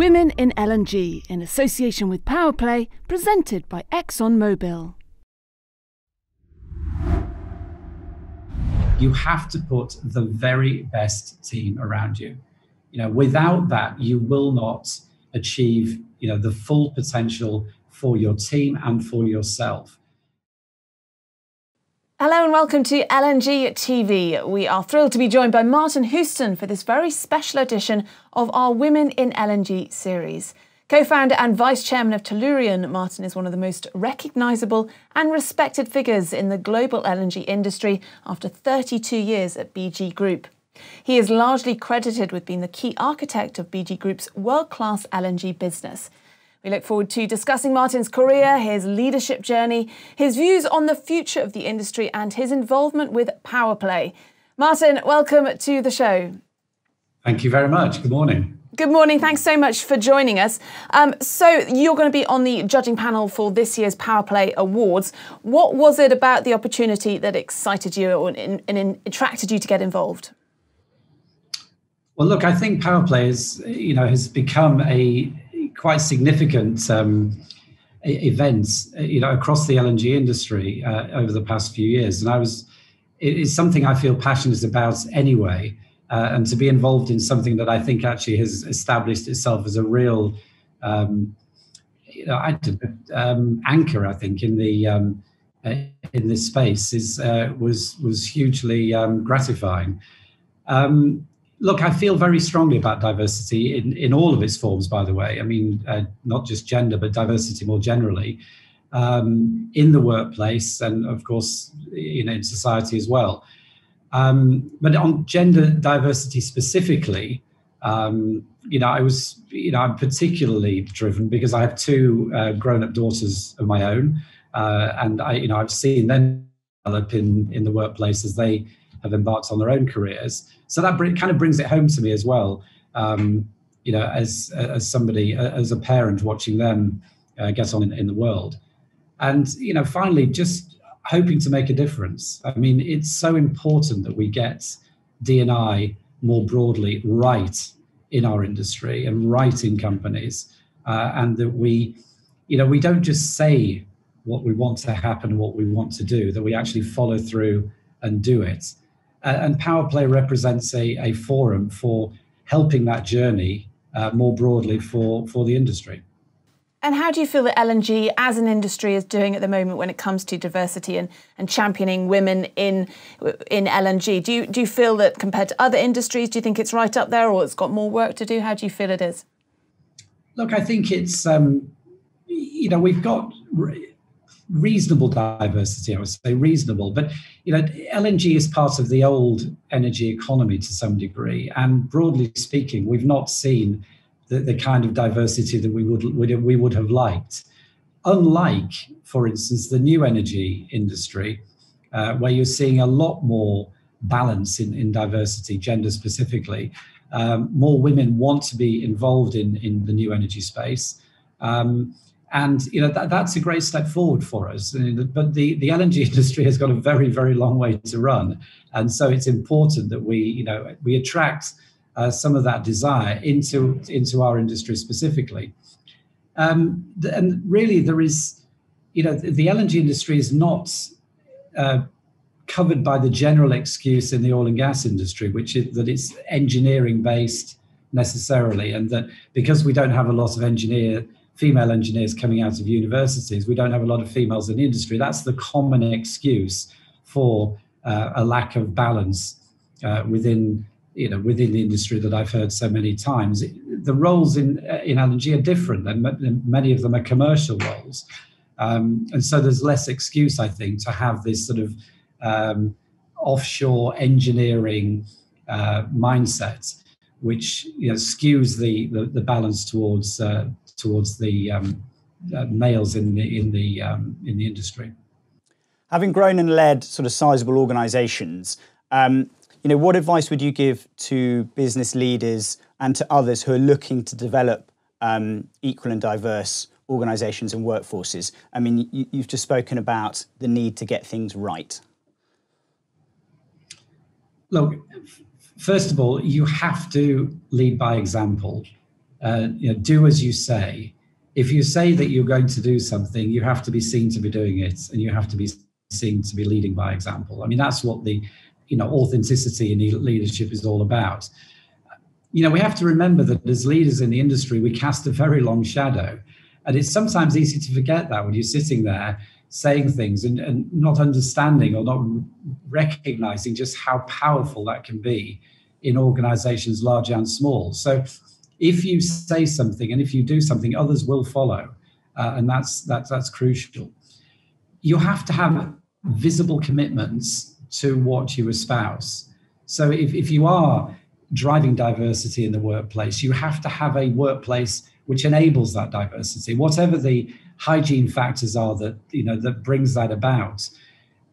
Women in LNG in association with PowerPlay, presented by ExxonMobil. You have to put the very best team around you. Without that, you will not achieve, the full potential for your team and for yourself. Hello and welcome to LNG TV. We are thrilled to be joined by Martin Houston for this very special edition of our Women in LNG series. Co-founder and Vice-Chairman of Tellurian, Martin is one of the most recognisable and respected figures in the global LNG industry after 32 years at BG Group. He is largely credited with being the key architect of BG Group's world-class LNG business. We look forward to discussing Martin's career, his leadership journey, his views on the future of the industry and his involvement with PowerPlay. Martin, welcome to the show. Thank you very much. Good morning. Good morning. Thanks so much for joining us. So you're going to be on the judging panel for this year's PowerPlay Awards. What was it about the opportunity that excited you and attracted you to get involved? Well, look, I think PowerPlay has become a quite significant event, across the LNG industry over the past few years, and it is something I feel passionate about anyway. And to be involved in something that I think actually has established itself as a real, anchor, I think, in this space was hugely gratifying. Look, I feel very strongly about diversity in all of its forms, by the way. I mean, not just gender, but diversity more generally, in the workplace and, of course, in society as well. But on gender diversity specifically, I'm particularly driven because I have two grown-up daughters of my own, and I've seen them develop in the workplace as they have embarked on their own careers. So that kind of brings it home to me as well, as somebody, as a parent watching them get on in the world. And, finally, just hoping to make a difference. I mean, it's so important that we get D&I more broadly right in our industry and right in companies, and that we don't just say what we want to happen and what we want to do, that we actually follow through and do it. And PowerPlay represents a forum for helping that journey more broadly for the industry. And how do you feel that LNG as an industry is doing at the moment when it comes to diversity and championing women in LNG? Do you feel that compared to other industries, do you think it's right up there or it's got more work to do? How do you feel it is? Look, I think it's, we've got reasonable diversity, I would say reasonable, but LNG is part of the old energy economy to some degree, and broadly speaking, we've not seen the kind of diversity that we would have liked. Unlike, for instance, the new energy industry, where you're seeing a lot more balance in diversity, gender specifically. More women want to be involved in the new energy space. And that's a great step forward for us. But the LNG industry has got a very, very long way to run, and so it's important that we attract some of that desire into our industry specifically. And really, there is, the LNG industry is not covered by the general excuse in the oil and gas industry, which is that it's engineering based necessarily, and that because we don't have a lot of female engineers coming out of universities, we don't have a lot of females in the industry. That's the common excuse for a lack of balance within the industry that I've heard so many times. The roles in LNG are different, and many of them are commercial roles. And so there's less excuse, I think, to have this sort of offshore engineering mindset, which skews the balance towards the males in the industry. Having grown and led sort of sizable organisations, what advice would you give to business leaders and to others who are looking to develop equal and diverse organisations and workforces? I mean, you've just spoken about the need to get things right. Look, first of all, you have to lead by example. do as you say. If you say that you're going to do something, you have to be seen to be doing it, and you have to be seen to be leading by example. I mean, that's what the authenticity in leadership is all about. We have to remember that as leaders in the industry, we cast a very long shadow. And it's sometimes easy to forget that when you're sitting there saying things and not understanding or not recognizing just how powerful that can be in organizations large and small. So if you say something and if you do something, others will follow. And that's crucial. You have to have visible commitments to what you espouse. So if you are driving diversity in the workplace, you have to have a workplace which enables that diversity, whatever the hygiene factors are that brings that about.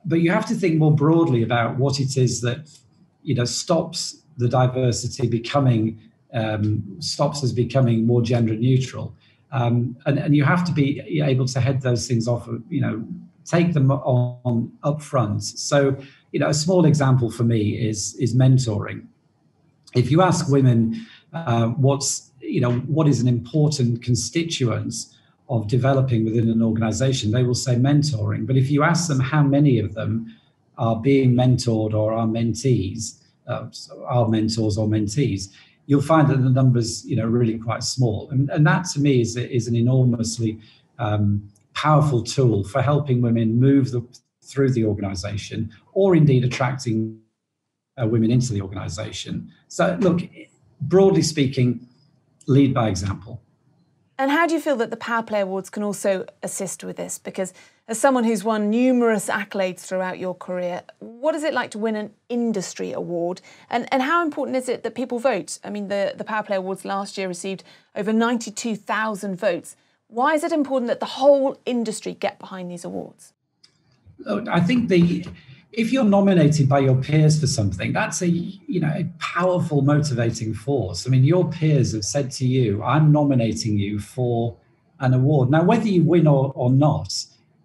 But you have to think more broadly about what it is that stops the diversity stops us becoming more gender neutral, and you have to be able to head those things off. Take them on up front. So a small example for me is mentoring. If you ask women what is an important constituent of developing within an organization, they will say mentoring. But if you ask them how many of them are being mentored or are mentees, are mentors or mentees, you'll find that the numbers, really quite small. And that to me is an enormously powerful tool for helping women move through the organization, or indeed attracting women into the organization. So look, broadly speaking, lead by example. And how do you feel that the PowerPlay Awards can also assist with this? Because as someone who's won numerous accolades throughout your career, what is it like to win an industry award? And how important is it that people vote? I mean, the PowerPlay Awards last year received over 92,000 votes. Why is it important that the whole industry get behind these awards? Look, I think if you're nominated by your peers for something, that's a powerful motivating force. I mean, your peers have said to you, I'm nominating you for an award. Now, whether you win or not,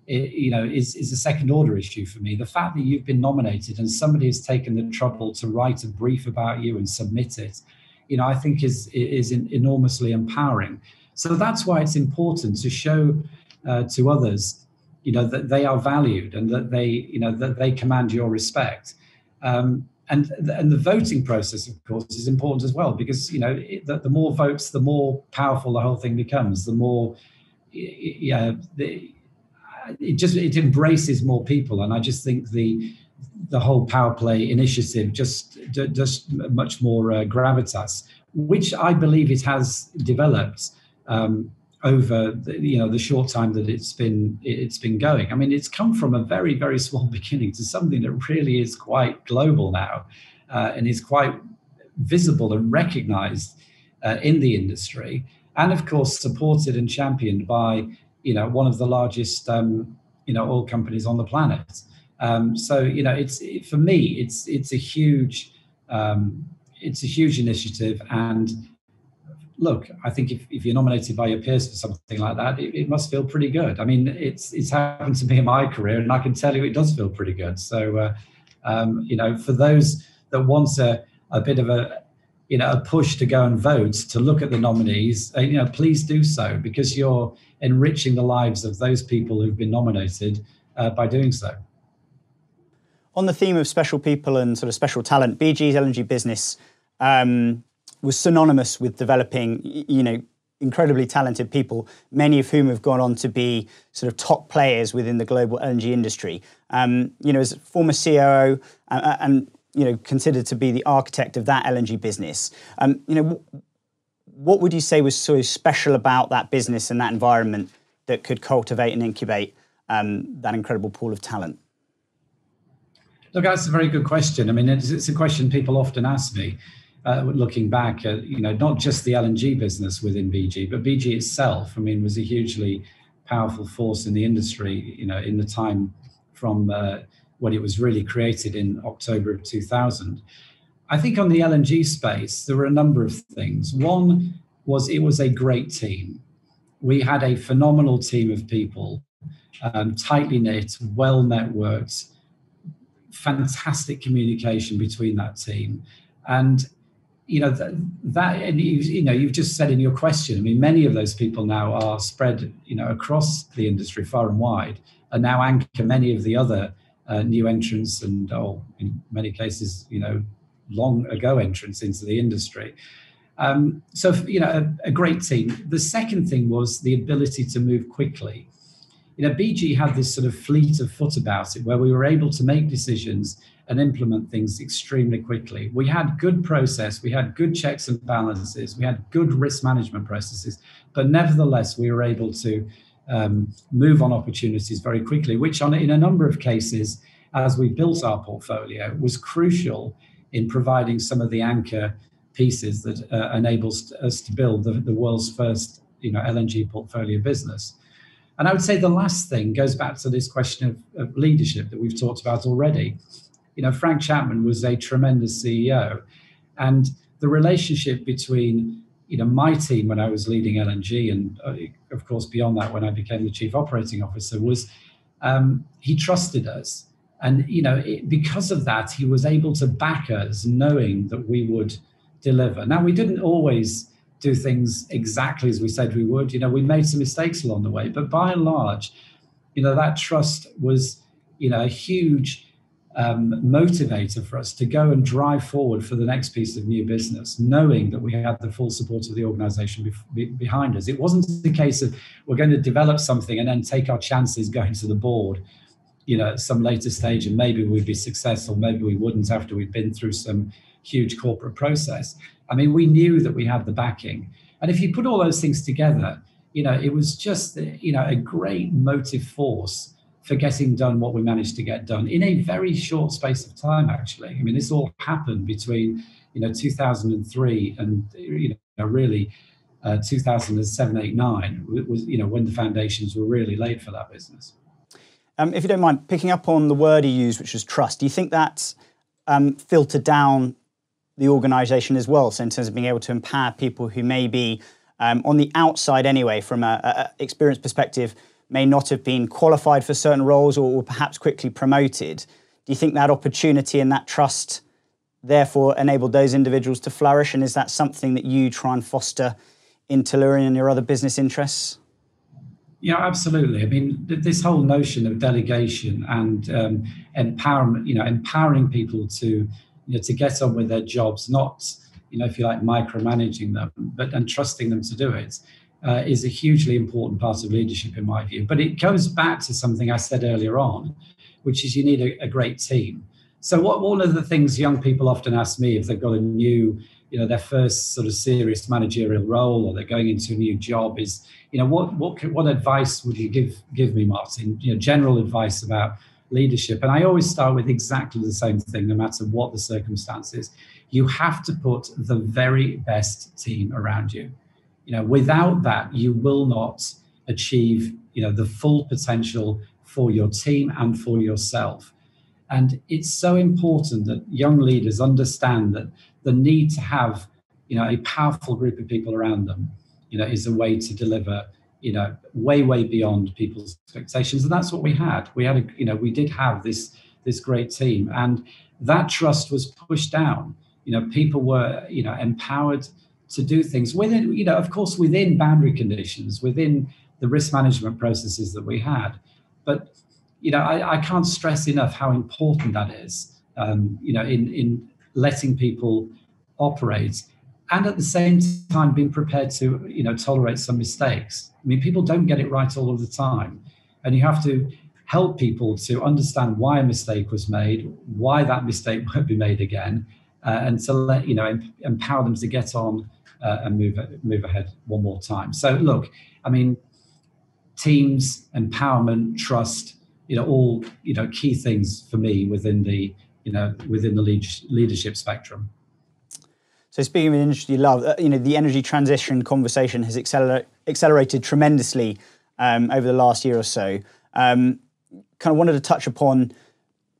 is a second order issue for me. The fact that you've been nominated and somebody has taken the trouble to write a brief about you and submit it, I think is enormously empowering. So that's why it's important to show to others that they are valued and that they command your respect. And the voting process, of course, is important as well, because the more votes, the more powerful the whole thing becomes. The more it embraces more people, and I just think the whole PowerPlay initiative just much more gravitas, which I believe it has developed over the short time that it's been going. I mean, it's come from a very, very small beginning to something that really is quite global now, and is quite visible and recognized in the industry, and of course supported and championed by one of the largest oil companies on the planet. So for me it's a huge initiative. And look, I think if you're nominated by your peers for something like that, it must feel pretty good. I mean, it's happened to me in my career, and I can tell you it does feel pretty good. So, for those that want a bit of a push to go and vote, to look at the nominees, please do so, because you're enriching the lives of those people who've been nominated by doing so. On the theme of special people and sort of special talent, BG's LNG business was synonymous with developing, incredibly talented people, many of whom have gone on to be sort of top players within the global LNG industry. As former COO and considered to be the architect of that LNG business, what would you say was so special about that business and that environment that could cultivate and incubate that incredible pool of talent? Look, that's a very good question. I mean, it's a question people often ask me. Looking back at, not just the LNG business within BG, but BG itself, I mean, was a hugely powerful force in the industry, in the time from when it was really created in October of 2000. I think on the LNG space, there were a number of things. One was it was a great team. We had a phenomenal team of people, tightly knit, well networked, fantastic communication between that team. And that and you've just said in your question, I mean, many of those people now are spread, across the industry far and wide, and now anchor many of the other new entrants and, in many cases, long ago entrants into the industry. So, a great team. The second thing was the ability to move quickly. BG had this sort of fleet of foot about it, where we were able to make decisions and implement things extremely quickly. We had good process, we had good checks and balances, we had good risk management processes, but nevertheless, we were able to move on opportunities very quickly, which in a number of cases, as we built our portfolio, was crucial in providing some of the anchor pieces that enables us to build the world's first LNG portfolio business. And I would say the last thing goes back to this question of leadership that we've talked about already. Frank Chapman was a tremendous CEO, and the relationship between my team when I was leading LNG, and of course beyond that when I became the chief operating officer, was he trusted us, and because of that he was able to back us, knowing that we would deliver. Now, we didn't always do things exactly as we said we would. We made some mistakes along the way, but by and large, that trust was a huge motivator for us to go and drive forward for the next piece of new business, knowing that we had the full support of the organization behind us. It wasn't the case of we're going to develop something and then take our chances going to the board at some later stage, and maybe we'd be successful, maybe we wouldn't after we'd been through some huge corporate process. I mean, we knew that we had the backing. And if you put all those things together, it was just, a great motive force for getting done what we managed to get done in a very short space of time, actually. I mean, this all happened between, 2003 and, really 2007, 8, 9, was, when the foundations were really laid for that business. If you don't mind, picking up on the word you used, which was trust, do you think that's filtered down the organisation as well? So in terms of being able to empower people who may be on the outside anyway, from a experience perspective, may not have been qualified for certain roles or perhaps quickly promoted. Do you think that opportunity and that trust therefore enabled those individuals to flourish? And is that something that you try and foster in Tellurian and your other business interests? Yeah, absolutely. I mean, this whole notion of delegation and empowerment, empowering people to get on with their jobs, not, if you like, micromanaging them, and trusting them to do it, is a hugely important part of leadership, in my view. But it goes back to something I said earlier on, which is you need a great team. So one of the things young people often ask me if they've got a new, their first sort of serious managerial role, or they're going into a new job, is, what advice would you give me, Martin? General advice about leadership. And I always start with exactly the same thing, no matter what the circumstances. You have to put the very best team around you. Without that, you will not achieve, the full potential for your team and for yourself. And it's so important that young leaders understand that the need to have, a powerful group of people around them, is a way to deliver, way beyond people's expectations. And that's what we had. We did have this great team, and that trust was pushed down. People were, empowered to do things within, of course, within boundary conditions, within the risk management processes that we had. But, I can't stress enough how important that is, in letting people operate, and at the same time being prepared to, tolerate some mistakes. I mean, people don't get it right all of the time, and you have to help people to understand why a mistake was made, why that mistake won't be made again, and to let, empower them to get on and move ahead one more time. So look, I mean, teams, empowerment, trust, all, key things for me within the leadership spectrum. So speaking of an industry you love, the energy transition conversation has accelerated tremendously over the last year or so. Kind of wanted to touch upon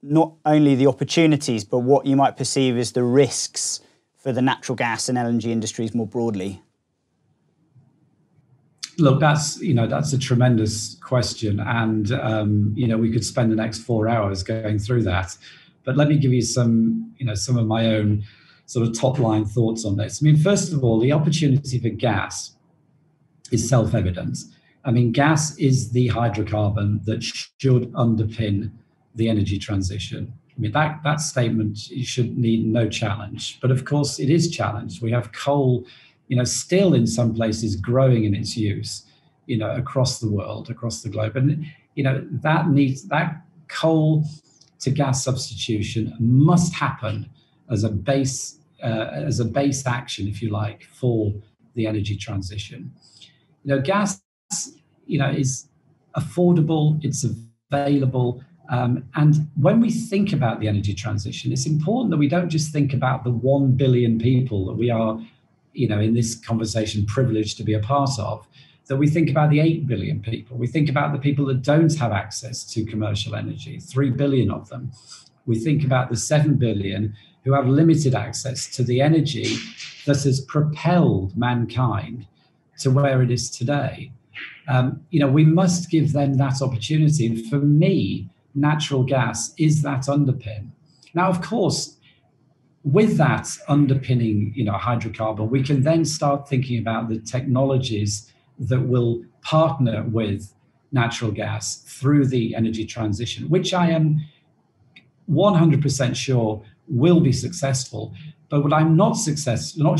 not only the opportunities, but what you might perceive as the risks for the natural gas and LNG industries more broadly. Look, that's a tremendous question, and we could spend the next 4 hours going through that. But let me give you some of my own sort of top line thoughts on this. I mean, first of all, the opportunity for gas is self-evident. I mean, gas is the hydrocarbon that should underpin the energy transition. I mean, that statement should need no challenge. But of course, it is challenged. We have coal, still in some places growing in its use, across the world, across the globe. And, that coal to gas substitution must happen as a base action, if you like, for the energy transition. Gas, is affordable, it's available. And when we think about the energy transition, it's important that we don't just think about the 1 billion people that we are, in this conversation privileged to be a part of, that we think about the 8 billion people. We think about the people that don't have access to commercial energy, 3 billion of them. We think about the 7 billion who have limited access to the energy that has propelled mankind to where it is today. We must give them that opportunity. And for me, natural gas is that underpin. Now, of course, with that underpinning, hydrocarbon, we can then start thinking about the technologies that will partner with natural gas through the energy transition, which I am 100% sure will be successful. But what I'm not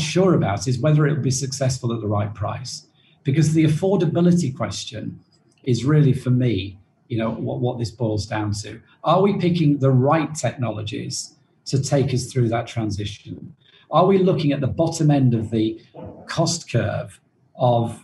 sure about is whether it will be successful at the right price. Because the affordability question is really, for me, what this boils down to. Are we picking the right technologies to take us through that transition? Are we looking at the bottom end of the cost curve of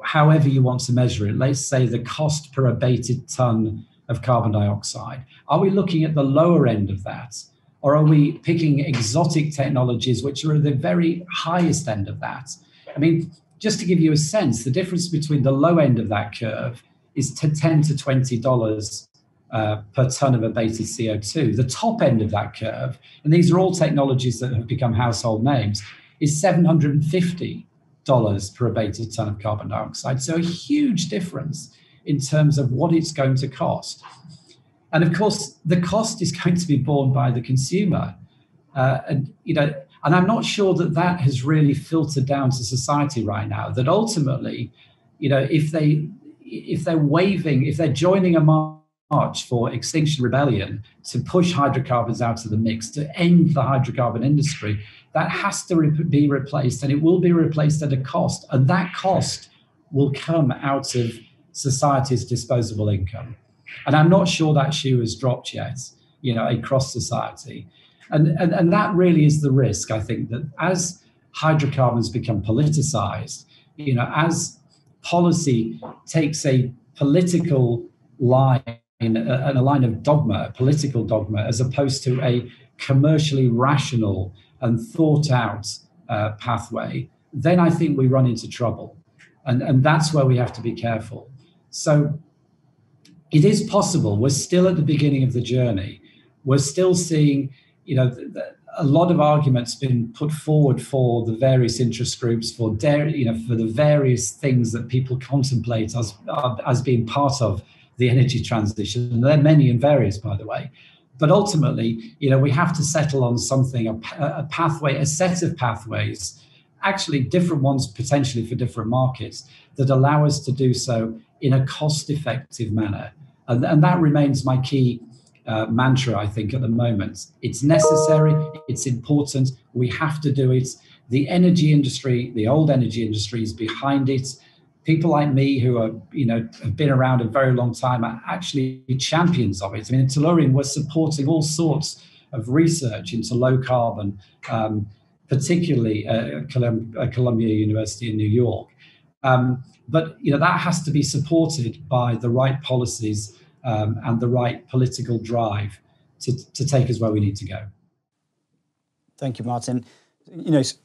however you want to measure it? Let's say the cost per abated ton of carbon dioxide. Are we looking at the lower end of that? Or are we picking exotic technologies which are at the very highest end of that? I mean, just to give you a sense, the difference between the low end of that curve is $10 to $20 per ton of abated CO2. The top end of that curve, and these are all technologies that have become household names, is $750 per abated ton of carbon dioxide. So a huge difference in terms of what it's going to cost. And of course, the cost is going to be borne by the consumer. And I'm not sure that has really filtered down to society right now, that ultimately, if they're joining a march for Extinction Rebellion to push hydrocarbons out of the mix, to end the hydrocarbon industry, that has to be replaced, and it will be replaced at a cost. And that cost will come out of society's disposable income. And I'm not sure that shoe has dropped yet, across society. And that really is the risk, I think, that as hydrocarbons become politicized, as policy takes a political line, a line of dogma, a political dogma, as opposed to a commercially rational and thought out pathway, then I think we run into trouble. And that's where we have to be careful. So it is possible. We're still at the beginning of the journey. We're still seeing, a lot of arguments been put forward for the various interest groups, for the various things that people contemplate as being part of the energy transition. And there are many and various, by the way. But ultimately, we have to settle on something, a pathway, a set of pathways, actually different ones potentially for different markets, that allow us to do so in a cost-effective manner. And that remains my key mantra, I think, at the moment. It's necessary, it's important, we have to do it. The energy industry, the old energy industry, is behind it. People like me who are, have been around a very long time are actually champions of it. I mean, in Tellurian, we're supporting all sorts of research into low carbon, particularly at Columbia University in New York. But that has to be supported by the right policies and the right political drive to take us where we need to go. Thank you, Martin.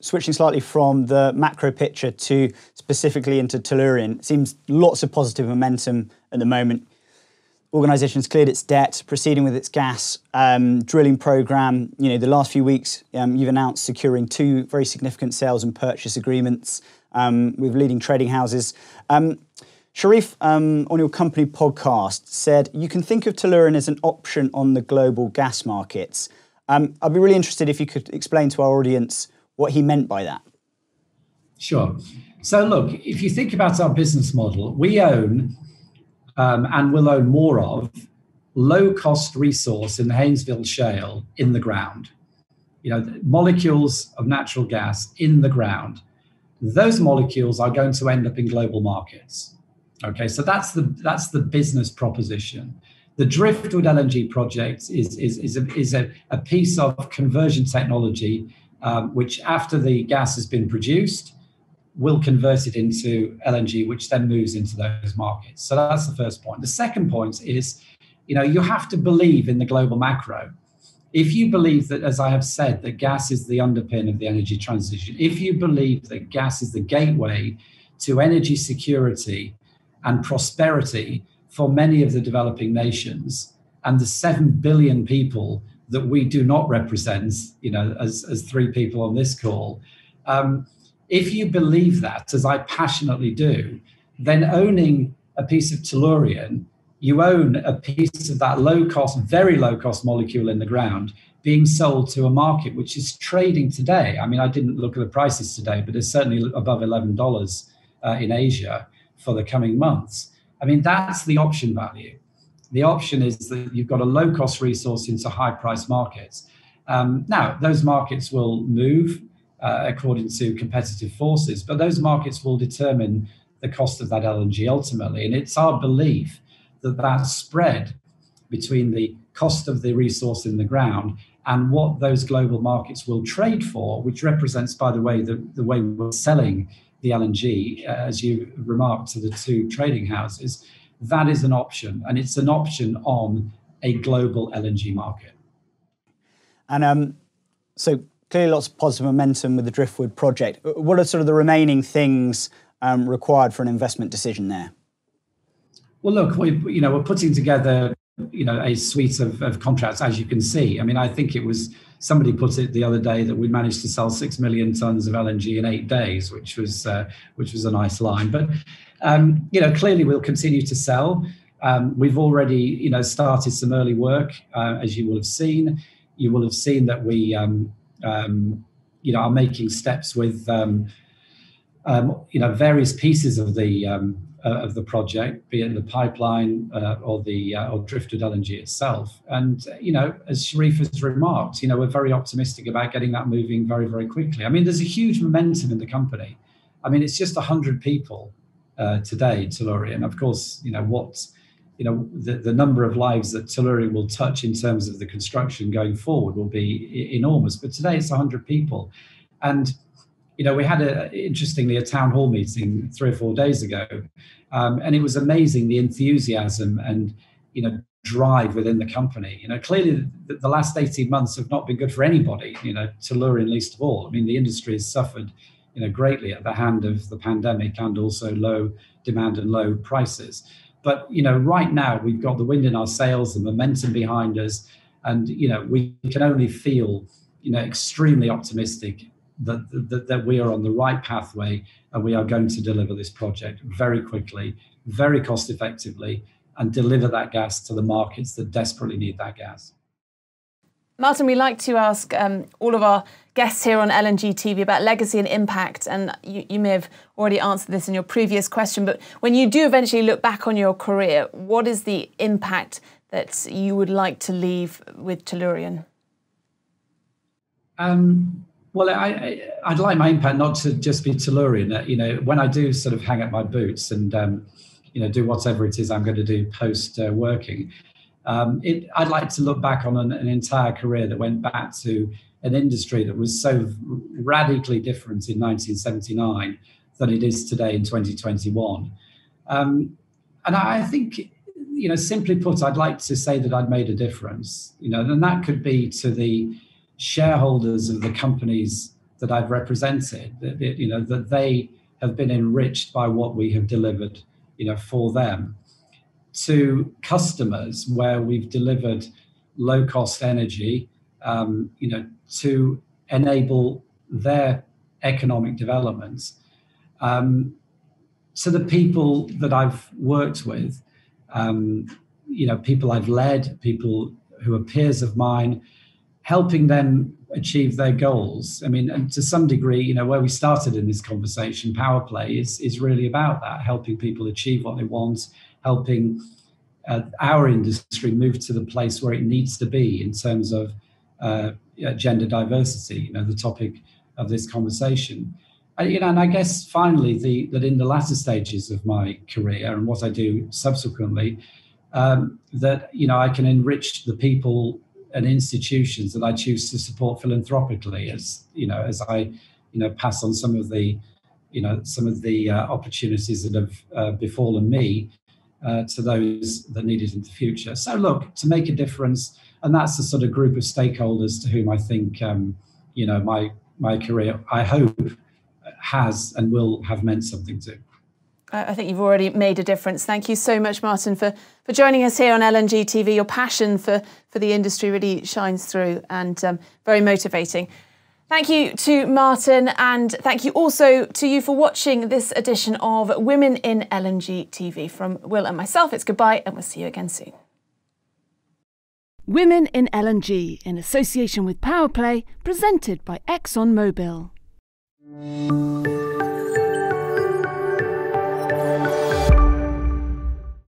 Switching slightly from the macro picture to specifically into Tellurian, it seems lots of positive momentum at the moment. Organisation's cleared its debt, proceeding with its gas drilling programme. The last few weeks, you've announced securing 2 very significant sales and purchase agreements with leading trading houses. Sharif, on your company podcast, said you can think of Tellurian as an option on the global gas markets. I'd be really interested if you could explain to our audience what he meant by that. Sure. So look, if you think about our business model, we own and will own more of low-cost resource in the Haynesville Shale in the ground. Molecules of natural gas in the ground. Those molecules are going to end up in global markets. Okay, so that's the business proposition. The Driftwood LNG project is a piece of conversion technology which, after the gas has been produced, will convert it into LNG, which then moves into those markets. So that's the first point. The second point is, you have to believe in the global macro. If you believe that, as I have said, that gas is the underpin of the energy transition, if you believe that gas is the gateway to energy security and prosperity for many of the developing nations and the 7 billion people that we do not represent, as three people on this call, if you believe that, as I passionately do, then owning a piece of Tellurian, you own a piece of that very low cost molecule in the ground being sold to a market which is trading today. I mean, I didn't look at the prices today, but it's certainly above $11 in Asia for the coming months. I mean, that's the option value. The option is that you've got a low cost resource into high price markets. Now, those markets will move according to competitive forces, but those markets will determine the cost of that LNG ultimately. And it's our belief that spread between the cost of the resource in the ground and what those global markets will trade for, which represents, by the way, the way we're selling the LNG, as you remarked, to the two trading houses, that is an option. And it's an option on a global LNG market. And so clearly lots of positive momentum with the Driftwood project. What are sort of the remaining things required for an investment decision there? Well, look, we're putting together, a suite of contracts, as you can see. I mean, I think it was, somebody put it the other day that we managed to sell 6 million tons of LNG in 8 days, which was a nice line. But, clearly we'll continue to sell. We've already, started some early work, as you will have seen. You will have seen that we, are making steps with, various pieces of the project, be it the pipeline or Driftwood LNG itself. And, as Sharif has remarked, we're very optimistic about getting that moving very, very quickly. I mean, there's a huge momentum in the company. I mean, it's just 100 people today, Tellurian. Of course, the number of lives that Tellurian will touch in terms of the construction going forward will be enormous. But today it's 100 people. And we had interestingly a town hall meeting 3 or 4 days ago, and it was amazing, the enthusiasm and drive within the company. Clearly the last 18 months have not been good for anybody, Tellurian least of all. I mean, the industry has suffered greatly at the hand of the pandemic and also low demand and low prices. But right now we've got the wind in our sails, the momentum behind us, and we can only feel extremely optimistic that we are on the right pathway and we are going to deliver this project very quickly, very cost effectively, and deliver that gas to the markets that desperately need that gas. Martin, we like to ask all of our guests here on LNG TV about legacy and impact, and you may have already answered this in your previous question, but when you do eventually look back on your career, what is the impact that you would like to leave with Tellurian? Well, I'd like my impact not to just be Tellurian. When I do sort of hang up my boots and do whatever it is I'm going to do post working, I'd like to look back on an entire career that went back to an industry that was so radically different in 1979 than it is today in 2021. And I think, simply put, I'd like to say that I'd made a difference. And that could be to the shareholders of the companies that I've represented, that they have been enriched by what we have delivered, for them, to customers where we've delivered low cost energy, to enable their economic development, to the people that I've worked with, people I've led, people who are peers of mine, helping them achieve their goals. I mean, and to some degree, you know, where we started in this conversation, PowerPlay is really about that, helping people achieve what they want, helping our industry move to the place where it needs to be in terms of gender diversity, you know, the topic of this conversation. You know, and I guess finally, that in the latter stages of my career and what I do subsequently, that, you know, I can enrich the people and institutions that I choose to support philanthropically, as you know, as I, you know, pass on some of the opportunities that have befallen me to those that need it in the future. So look, to make a difference, and that's the sort of group of stakeholders to whom I think, you know, my career, I hope, has and will have meant something to. I think you've already made a difference. Thank you so much, Martin, for joining us here on LNG TV. Your passion for the industry really shines through, and very motivating. Thank you to Martin, and thank you also to you for watching this edition of Women in LNG TV. From Will and myself, it's goodbye, and we'll see you again soon. Women in LNG, in association with PowerPlay, presented by ExxonMobil.